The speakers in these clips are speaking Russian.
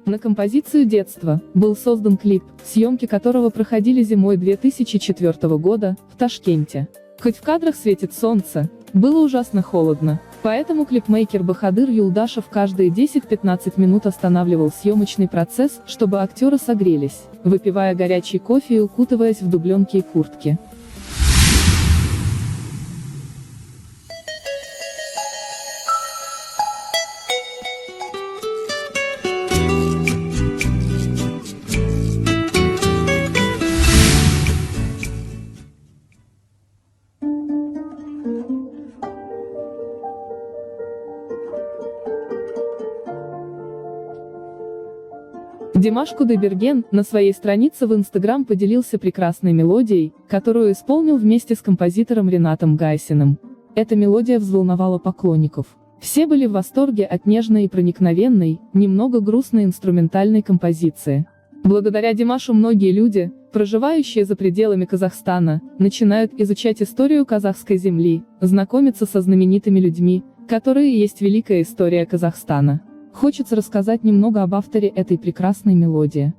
На композицию «Детство» был создан клип, съемки которого проходили зимой 2004 года, в Ташкенте. Хоть в кадрах светит солнце, было ужасно холодно, поэтому клипмейкер Бахадыр Юлдашев каждые 10-15 минут останавливал съемочный процесс, чтобы актеры согрелись, выпивая горячий кофе и укутываясь в дубленки и куртки. Димаш Кудайберген на своей странице в Instagram поделился прекрасной мелодией, которую исполнил вместе с композитором Ренатом Гайсиным. Эта мелодия взволновала поклонников. Все были в восторге от нежной и проникновенной, немного грустной инструментальной композиции. Благодаря Димашу многие люди, проживающие за пределами Казахстана, начинают изучать историю казахской земли, знакомиться со знаменитыми людьми, которые есть великая история Казахстана. Хочется рассказать немного об авторе этой прекрасной мелодии.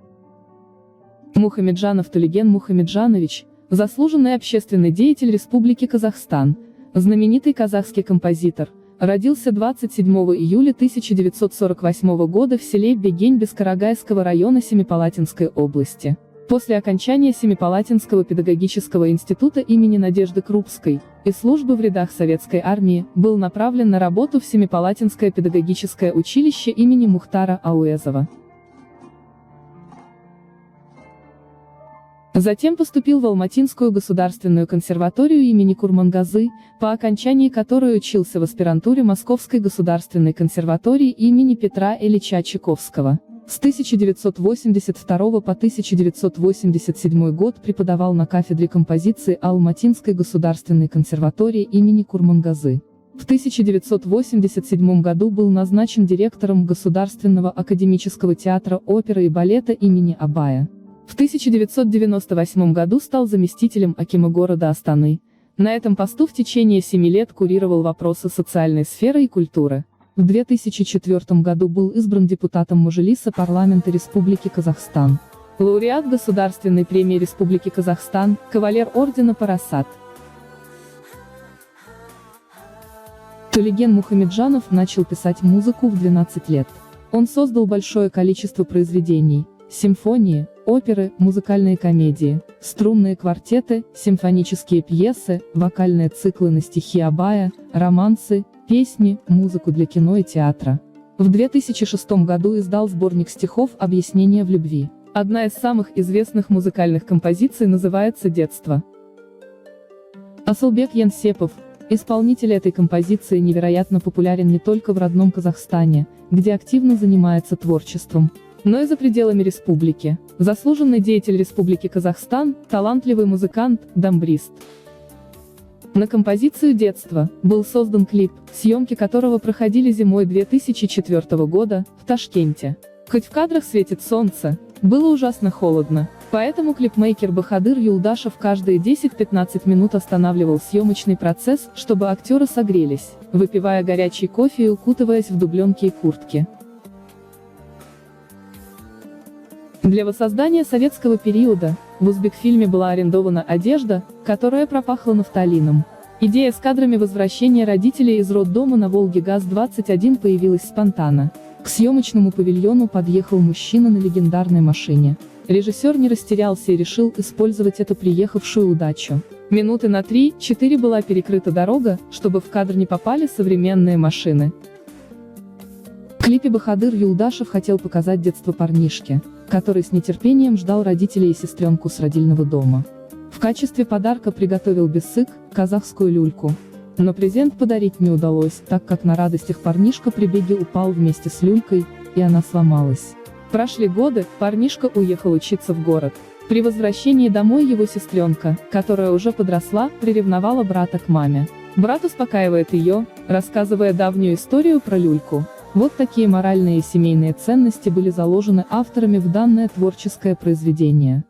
Мухамеджанов Тулеген Мухамеджанович, заслуженный общественный деятель Республики Казахстан, знаменитый казахский композитор, родился 27 июля 1948 года в селе Бегень Бескарагайского района Семипалатинской области. После окончания Семипалатинского педагогического института имени Надежды Крупской и службы в рядах Советской армии, был направлен на работу в Семипалатинское педагогическое училище имени Мухтара Ауэзова. Затем поступил в Алматинскую государственную консерваторию имени Курмангазы, по окончании которой учился в аспирантуре Московской государственной консерватории имени Петра Ильича Чайковского. С 1982 по 1987 год преподавал на кафедре композиции Алматинской государственной консерватории имени Курмангазы. В 1987 году был назначен директором Государственного академического театра оперы и балета имени Абая. В 1998 году стал заместителем акима города Астаны. На этом посту в течение 7 лет курировал вопросы социальной сферы и культуры. В 2004 году был избран депутатом Мажилиса парламента Республики Казахстан. Лауреат Государственной премии Республики Казахстан, кавалер ордена Парасат. Тулеген Мухамеджанов начал писать музыку в 12 лет. Он создал большое количество произведений: симфонии, оперы, музыкальные комедии, струнные квартеты, симфонические пьесы, вокальные циклы на стихи Абая, романсы, песни, музыку для кино и театра. В 2006 году издал сборник стихов «Объяснение в любви». Одна из самых известных музыкальных композиций называется «Детство». Асылбек Янсепов, исполнитель этой композиции, невероятно популярен не только в родном Казахстане, где активно занимается творчеством, но и за пределами республики. Заслуженный деятель Республики Казахстан, талантливый музыкант, дамбрист. На композицию «Детство» был создан клип, съемки которого проходили зимой 2004 года, в Ташкенте. Хоть в кадрах светит солнце, было ужасно холодно, поэтому клипмейкер Бахадыр Юлдашев каждые 10-15 минут останавливал съемочный процесс, чтобы актеры согрелись, выпивая горячий кофе и укутываясь в дубленки и куртки. Для воссоздания советского периода, в узбекфильме была арендована одежда, которая пропахла нафталином. Идея с кадрами возвращения родителей из роддома на Волге ГАЗ-21 появилась спонтанно. К съемочному павильону подъехал мужчина на легендарной машине. Режиссер не растерялся и решил использовать эту приехавшую удачу. Минуты на 3-4 была перекрыта дорога, чтобы в кадр не попали современные машины. В клипе Бахадыр Юлдашев хотел показать детство парнишки, который с нетерпением ждал родителей и сестренку с родильного дома. В качестве подарка приготовил бесык, казахскую люльку. Но презент подарить не удалось, так как на радостях парнишка при беге упал вместе с люлькой, и она сломалась. Прошли годы, парнишка уехал учиться в город. При возвращении домой его сестренка, которая уже подросла, приревновала брата к маме. Брат успокаивает ее, рассказывая давнюю историю про люльку. Вот такие моральные и семейные ценности были заложены авторами в данное творческое произведение.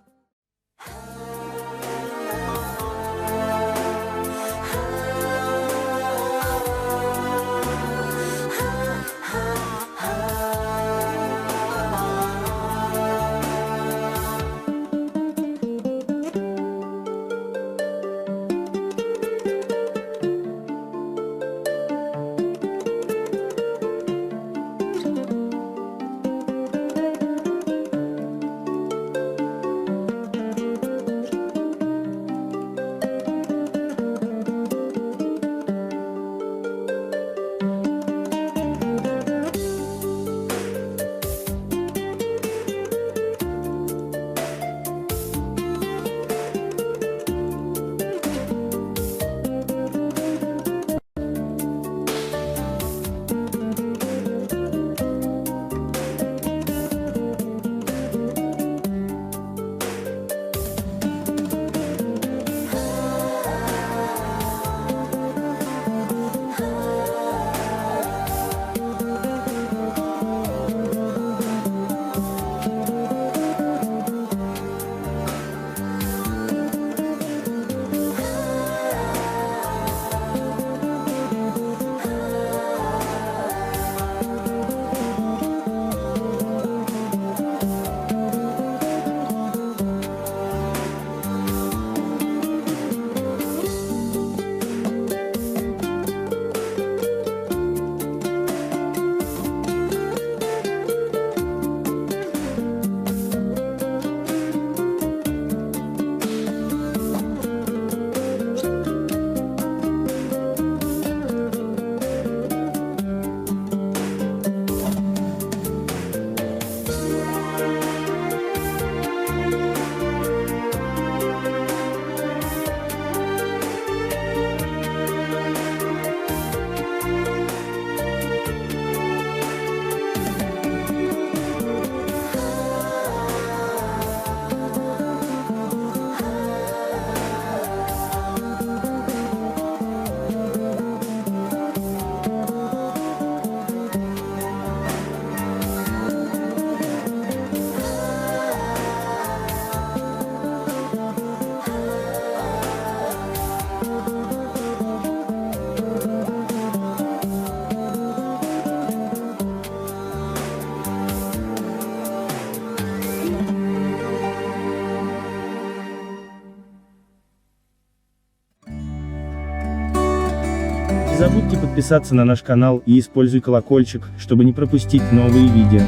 забудьте подписаться на наш канал и используй колокольчик, чтобы не пропустить новые видео.